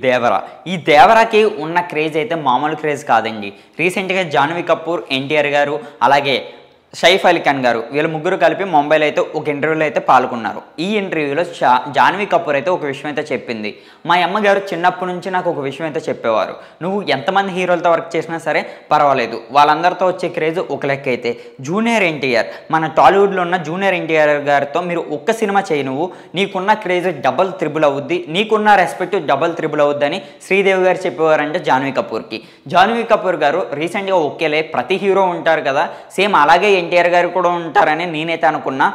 దేవర. ఈ దేవరకి ఉన్న క్రేజ్ అయితే మామూలు క్రేజ్ కాదండి. రీసెంట్‌గా జాహ్నవి కపూర్, ఎన్టీఆర్ గారు అలాగే సైఫ్ అలీ ఖాన్ గారు వీళ్ళ ముగ్గురు కలిపి ముంబైలో అయితే ఒక ఇంటర్వ్యూలో అయితే పాల్గొన్నారు. ఈ ఇంటర్వ్యూలో జాహ్నవి కపూర్ అయితే ఒక విషయం అయితే చెప్పింది. మా అమ్మగారు చిన్నప్పటి నుంచి నాకు ఒక విషయం అయితే చెప్పేవారు. నువ్వు ఎంతమంది హీరోలతో వర్క్ చేసినా సరే పర్వాలేదు, వాళ్ళందరితో వచ్చే క్రేజ్ ఒక లెక్క అయితే జూనియర్ ఎన్టీఆర్, మన టాలీవుడ్లో ఉన్న జూనియర్ ఎన్టీఆర్ గారితో మీరు ఒక్క సినిమా చేయి, నువ్వు నీకున్న క్రేజ్ డబల్ త్రిబుల్ అవుద్ది, నీకున్న రెస్పెక్ట్ డబల్ త్రిబుల్ అవుద్దని శ్రీదేవి గారు చెప్పేవారంటే జాహ్నవి కపూర్కి. జాహ్నవి కపూర్ గారు రీసెంట్గా ఒకేలే ప్రతి హీరో ఉంటారు కదా, సేమ్ అలాగే ఎన్టీఆర్ గారు కూడా ఉంటారని నేనైతే అనుకున్నా.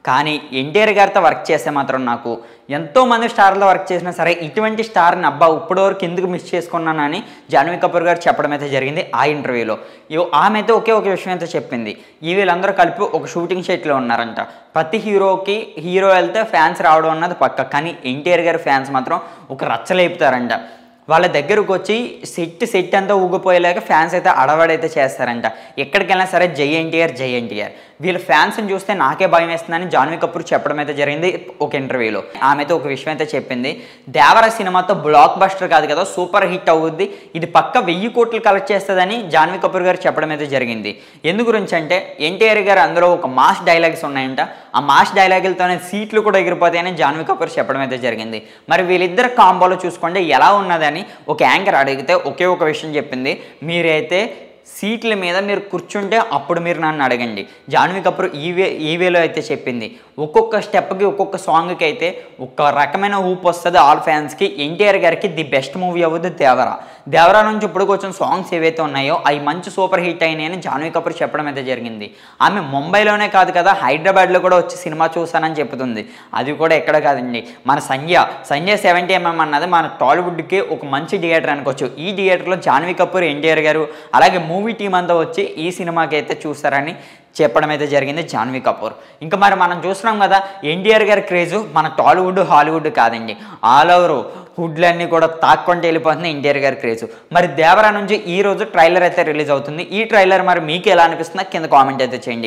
కానీ ఎన్టీఆర్ గారితో వర్క్ చేస్తే మాత్రం నాకు ఎంతోమంది స్టార్లతో వర్క్ చేసినా సరే ఇటువంటి స్టార్ని అబ్బా ఇప్పటివరకు ఎందుకు మిస్ చేసుకున్నానని జాహ్నవి కపూర్ గారు చెప్పడం అయితే జరిగింది ఆ ఇంటర్వ్యూలో. ఆమె అయితే ఒకే ఒక విషయం అయితే చెప్పింది. ఈ వీళ్ళందరూ కలిపి ఒక షూటింగ్ సెట్లో ఉన్నారంట. ప్రతి హీరోకి హీరో వెళ్తే ఫ్యాన్స్ రావడం అన్నది పక్క, కానీ ఎన్టీఆర్ గారి ఫ్యాన్స్ మాత్రం ఒక రచ్చలేపుతారంట. వాళ్ళ దగ్గరకు వచ్చి సెట్ అంతా ఊగిపోయేలాగా ఫ్యాన్స్ అయితే అడవాడైతే చేస్తారంట. ఎక్కడికి వెళ్ళినా సరే జై ఎన్టీఆర్ జై ఎన్టీఆర్. వీళ్ళ ఫ్యాన్స్ని చూస్తే నాకే భయం వేస్తుందని జాహ్నవి కపూర్ చెప్పడం అయితే జరిగింది ఒక ఇంటర్వ్యూలో. ఆమె అయితే ఒక విషయం అయితే చెప్పింది. దేవర సినిమాతో బ్లాక్ బస్టర్ కాదు కదా, సూపర్ హిట్ అవుద్ది, ఇది పక్క 1000 కోట్లు కలెక్ట్ చేస్తుందని జాహ్నవి కపూర్ గారు చెప్పడం అయితే జరిగింది. ఎందు గురించి అంటే ఎన్టీఆర్ గారు అందులో ఒక మాస్ డైలాగ్స్ ఉన్నాయంట. ఆ మాస్ డైలాగులతోనే సీట్లు కూడా ఎగిరిపోతాయని జాహ్నవి కపూర్ చెప్పడం అయితే జరిగింది. మరి వీళ్ళిద్దరు కాంబోలో చూసుకోండి ఎలా ఉన్నదని ఒక యాంకర్ అడిగితే ఒకే ఒక విషయం చెప్పింది. మీరైతే సీట్ల మీద మీరు కూర్చుంటే అప్పుడు మీరు నన్ను అడగండి. జాహ్నవి కపూర్ ఈ వేలో అయితే చెప్పింది. ఒక్కొక్క స్టెప్కి ఒక్కొక్క సాంగ్కి అయితే ఒక రకమైన ఊపు వస్తుంది ఆల్ ఫ్యాన్స్కి. ఎన్టీఆర్ గారికి ది బెస్ట్ మూవీ అవ్వదు దేవర. దేవర నుంచి ఇప్పుడు కొంచెం సాంగ్స్ ఏవైతే ఉన్నాయో అవి మంచి సూపర్ హిట్ అయినాయని జాహ్నవి కపూర్ చెప్పడం అయితే జరిగింది. ఆమె ముంబైలోనే కాదు కదా, హైదరాబాద్లో కూడా వచ్చి సినిమా చూసానని చెప్తుంది. అది కూడా ఎక్కడ కాదండి, మన సంజయ్ 70mm అన్నది మన టాలీవుడ్కి ఒక మంచి థియేటర్ అనుకోవచ్చు. ఈ థియేటర్లో జాహ్నవి కపూర్, ఎన్టీఆర్ గారు అలాగే మూవీ టీం అంతా వచ్చి ఈ సినిమాకి అయితే చూస్తారని చెప్పడం అయితే జరిగింది జాహ్నవి కపూర్. ఇంకా మరి మనం చూస్తున్నాం కదా ఎన్టీఆర్ గారి క్రేజు మన టాలీవుడ్ హాలీవుడ్ కాదండి, ఆల్ ఓవర్ హుడ్లన్నీ కూడా తాక్కుంటూ వెళ్ళిపోతుంది ఎన్టీఆర్ గారి క్రేజు. మరి దేవరా నుంచి ఈ రోజు ట్రైలర్ అయితే రిలీజ్ అవుతుంది. ఈ ట్రైలర్ మరి మీకు ఎలా అనిపిస్తుందో కింద కామెంట్ అయితే చేయండి.